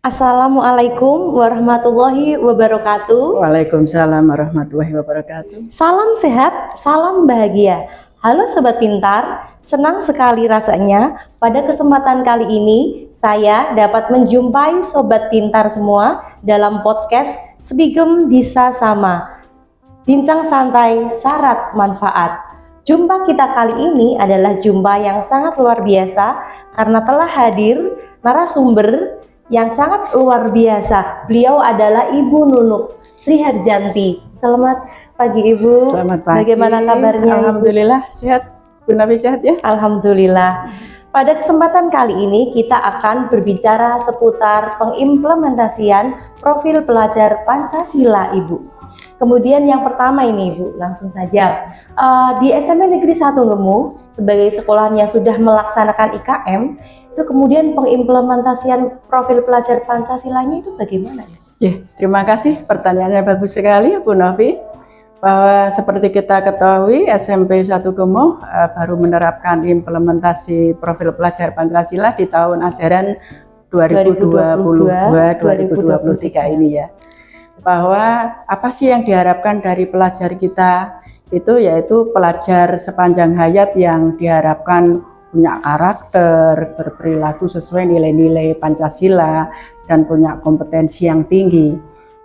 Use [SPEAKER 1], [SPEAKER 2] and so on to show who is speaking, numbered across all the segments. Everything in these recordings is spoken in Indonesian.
[SPEAKER 1] Assalamualaikum warahmatullahi wabarakatuh.
[SPEAKER 2] Waalaikumsalam warahmatullahi wabarakatuh.
[SPEAKER 1] Salam sehat, salam bahagia. Halo Sobat Pintar, senang sekali rasanya pada kesempatan kali ini saya dapat menjumpai Sobat Pintar semua dalam podcast Sebigem Bisa Sama. Bincang santai syarat manfaat. Jumpa kita kali ini adalah jumpa yang sangat luar biasa karena telah hadir narasumber yang sangat luar biasa. Beliau adalah Ibu Nunuk Sri Harjanti. Selamat pagi Ibu.
[SPEAKER 2] Selamat pagi.
[SPEAKER 1] Bagaimana kabarnya?
[SPEAKER 2] Alhamdulillah sehat. Bu Nafi sehat ya?
[SPEAKER 1] Alhamdulillah. Pada kesempatan kali ini kita akan berbicara seputar pengimplementasian profil pelajar Pancasila Ibu. Kemudian yang pertama ini Ibu, langsung saja. Di SMP Negeri 1 Ngemu sebagai sekolah yang sudah melaksanakan IKM, itu kemudian pengimplementasian profil pelajar Pancasilanya itu bagaimana ya?
[SPEAKER 2] Ya, terima kasih, pertanyaannya bagus sekali Bu Nafi. Bahwa seperti kita ketahui SMP 1 Ngemu baru menerapkan implementasi profil pelajar Pancasila di tahun ajaran 2022-2023 ini ya. Bahwa apa sih yang diharapkan dari pelajar kita itu, yaitu pelajar sepanjang hayat yang diharapkan punya karakter, berperilaku sesuai nilai-nilai Pancasila, dan punya kompetensi yang tinggi.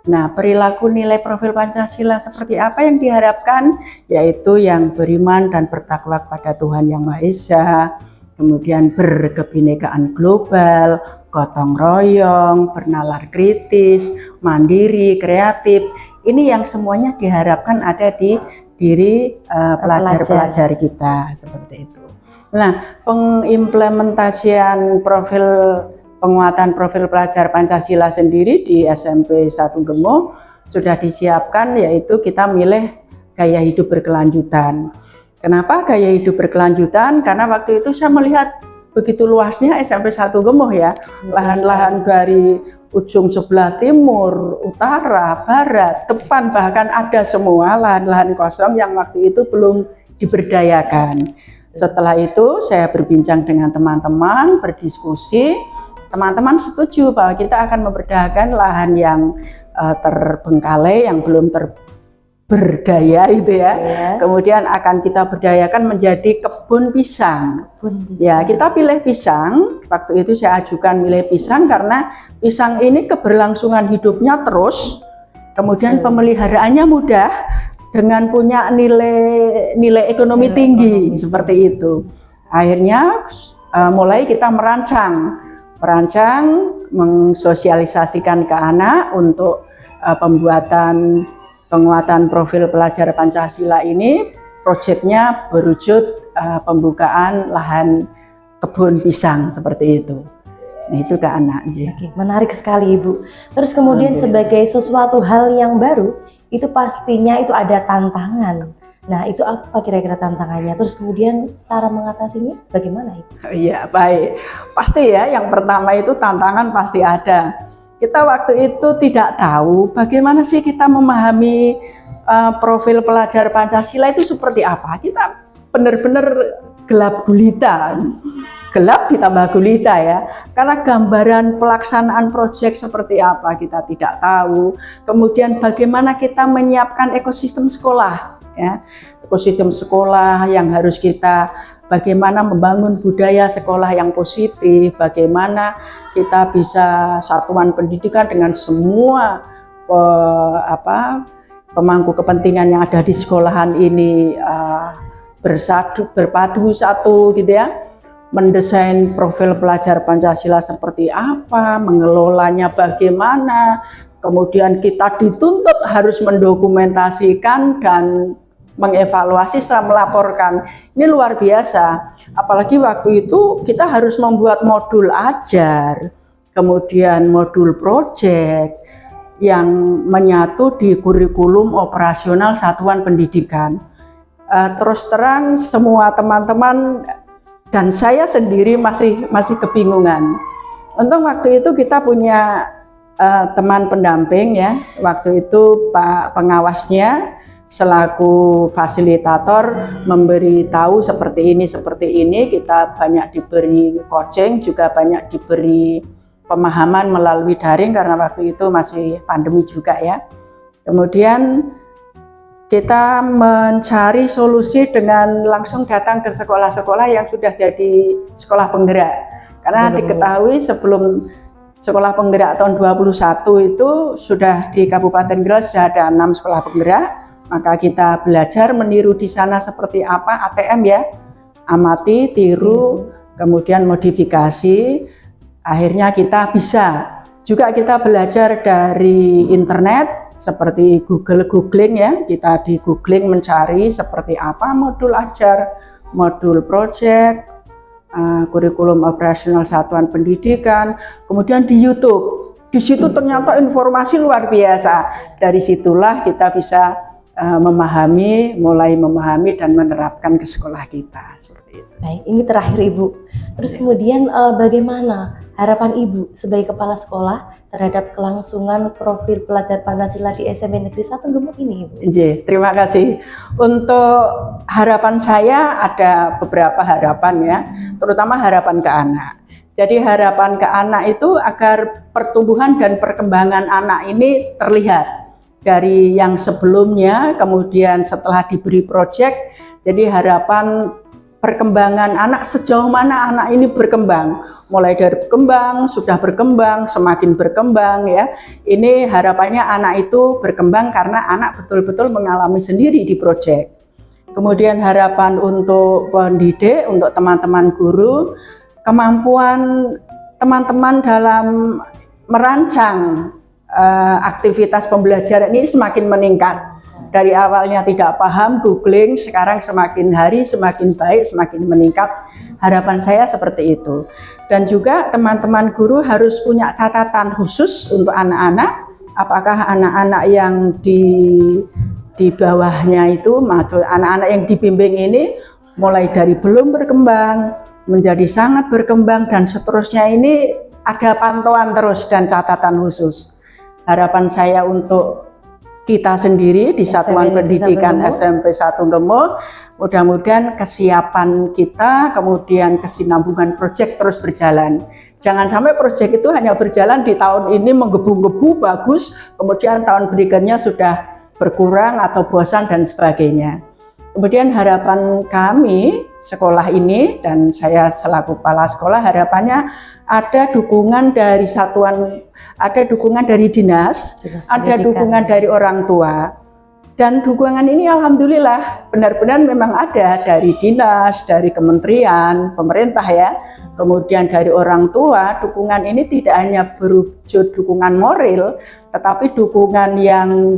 [SPEAKER 2] Nah, perilaku nilai profil Pancasila seperti apa yang diharapkan? Yaitu yang beriman dan bertakwa kepada Tuhan Yang Maha Esa, kemudian berkebinekaan global, gotong royong, bernalar kritis, mandiri, kreatif. Ini yang semuanya diharapkan ada di diri pelajar-pelajar kita, seperti itu. Nah, pengimplementasian penguatan profil pelajar Pancasila sendiri di SMP 1 Ngemu sudah disiapkan, yaitu kita milih gaya hidup berkelanjutan. Kenapa gaya hidup berkelanjutan? Karena waktu itu saya melihat begitu luasnya SMP 1 Ngemu ya, lahan-lahan dari ujung sebelah timur, utara, barat, depan, bahkan ada semua lahan-lahan kosong yang waktu itu belum diberdayakan. Setelah itu saya berbincang dengan teman-teman, berdiskusi, teman-teman setuju bahwa kita akan memberdayakan lahan yang terbengkalai, yang belum berdaya itu ya. Kemudian akan kita berdayakan menjadi kebun pisang. Ya, kita pilih pisang. Waktu itu saya ajukan milih pisang karena pisang ini keberlangsungan hidupnya terus, kemudian pemeliharaannya mudah, dengan punya nilai ekonomi tinggi, seperti itu. Akhirnya mulai kita merancang mensosialisasikan ke anak untuk penguatan profil pelajar Pancasila ini. Proyeknya berwujud pembukaan lahan kebun pisang seperti itu. Nah, itu ke anak.
[SPEAKER 1] Oke, menarik sekali Ibu. Terus kemudian sebagai sesuatu hal yang baru, itu pastinya itu ada tantangan. Nah, itu apa kira-kira tantangannya? Terus kemudian cara mengatasinya bagaimana Ibu?
[SPEAKER 2] Iya, baik. Pasti ya, yang pertama itu tantangan pasti ada. Kita waktu itu tidak tahu bagaimana sih kita memahami profil pelajar Pancasila itu seperti apa. Kita benar-benar gelap gulita. Gelap ditambah gulita ya, karena gambaran pelaksanaan proyek seperti apa kita tidak tahu. Kemudian bagaimana kita menyiapkan ekosistem sekolah ya, ekosistem sekolah yang harus kita, bagaimana membangun budaya sekolah yang positif, bagaimana kita bisa satuan pendidikan dengan semua pemangku kepentingan yang ada di sekolahan ini berpadu satu gitu ya. Mendesain profil pelajar Pancasila seperti apa, mengelolanya bagaimana, kemudian kita dituntut harus mendokumentasikan dan mengevaluasi setelah melaporkan. Ini luar biasa, apalagi waktu itu kita harus membuat modul ajar, kemudian modul proyek yang menyatu di kurikulum operasional satuan pendidikan. Terus terang semua teman-teman dan saya sendiri masih kebingungan. Untung waktu itu kita punya teman pendamping ya. Waktu itu Pak pengawasnya selaku fasilitator memberitahu seperti ini. Kita banyak diberi coaching, juga banyak diberi pemahaman melalui daring karena waktu itu masih pandemi juga ya. Kemudian kita mencari solusi dengan langsung datang ke sekolah-sekolah yang sudah jadi sekolah penggerak. Karena diketahui sebelum sekolah penggerak tahun 21 itu sudah di Kabupaten Gerel sudah ada 6 sekolah penggerak. Maka kita belajar meniru di sana seperti apa ATM ya, amati, tiru, kemudian modifikasi. Akhirnya kita bisa. Juga kita belajar dari internet seperti googling ya, kita di googling mencari seperti apa modul ajar, modul project, kurikulum operasional satuan pendidikan, kemudian di YouTube. Di situ ternyata informasi luar biasa. Dari situlah kita bisa mulai memahami dan menerapkan ke sekolah kita seperti itu.
[SPEAKER 1] Baik, ini terakhir Ibu. Terus kemudian bagaimana harapan Ibu sebagai kepala sekolah terhadap kelangsungan profil pelajar Pancasila di SMP Negeri 1 Gemo ini, Ibu?
[SPEAKER 2] Terima kasih. Untuk harapan saya ada beberapa harapan ya, terutama harapan ke anak. Jadi harapan ke anak itu agar pertumbuhan dan perkembangan anak ini terlihat dari yang sebelumnya, kemudian setelah diberi proyek. Jadi harapan perkembangan anak, sejauh mana anak ini berkembang, mulai dari berkembang, sudah berkembang, semakin berkembang ya. Ini harapannya anak itu berkembang karena anak betul-betul mengalami sendiri di proyek. Kemudian harapan untuk pendidik, untuk teman-teman guru, kemampuan teman-teman dalam merancang aktivitas pembelajaran ini semakin meningkat. Dari awalnya tidak paham, googling, sekarang semakin hari semakin baik, semakin meningkat. Harapan saya seperti itu. Dan juga teman-teman guru harus punya catatan khusus untuk anak-anak. Apakah anak-anak yang di bawahnya itu, anak-anak yang dibimbing ini mulai dari belum berkembang, menjadi sangat berkembang, dan seterusnya ini ada pantauan terus dan catatan khusus. Harapan saya untuk kita sendiri di Satuan Pendidikan SMP 1 Gemo, mudah-mudahan kesiapan kita, kemudian kesinambungan proyek terus berjalan. Jangan sampai proyek itu hanya berjalan di tahun ini menggebu-gebu bagus, kemudian tahun berikutnya sudah berkurang atau bosan dan sebagainya. Kemudian harapan kami sekolah ini, dan saya selaku kepala sekolah, harapannya ada dukungan dari satuan, ada dukungan dari dinas, ada dukungan dari orang tua. Dan dukungan ini alhamdulillah benar-benar memang ada dari dinas, dari kementerian, pemerintah ya. Kemudian dari orang tua, dukungan ini tidak hanya berwujud dukungan moral, tetapi dukungan yang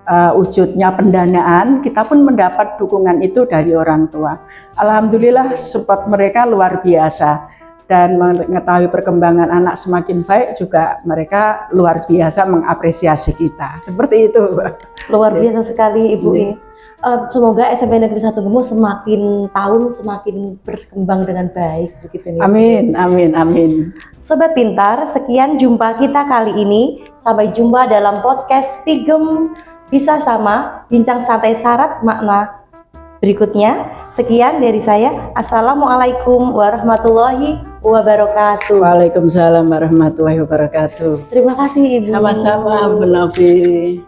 [SPEAKER 2] wujudnya pendanaan. Kita pun mendapat dukungan itu dari orang tua. Alhamdulillah support mereka luar biasa, dan mengetahui perkembangan anak semakin baik juga mereka luar biasa mengapresiasi kita. Seperti itu.
[SPEAKER 1] Luar biasa sekali Ibu. Semoga SMP Negeri 1 Gemo semakin tahun semakin berkembang dengan baik begitu nih.
[SPEAKER 2] Amin, amin, amin.
[SPEAKER 1] Sobat Pintar, sekian jumpa kita kali ini. Sampai jumpa dalam podcast Pigem Bisa Sama, bincang santai syarat makna berikutnya. Sekian dari saya. Assalamualaikum warahmatullahi wabarakatuh.
[SPEAKER 2] Waalaikumsalam warahmatullahi wabarakatuh.
[SPEAKER 1] Terima kasih Ibu.
[SPEAKER 2] Sama-sama, Bu Novi.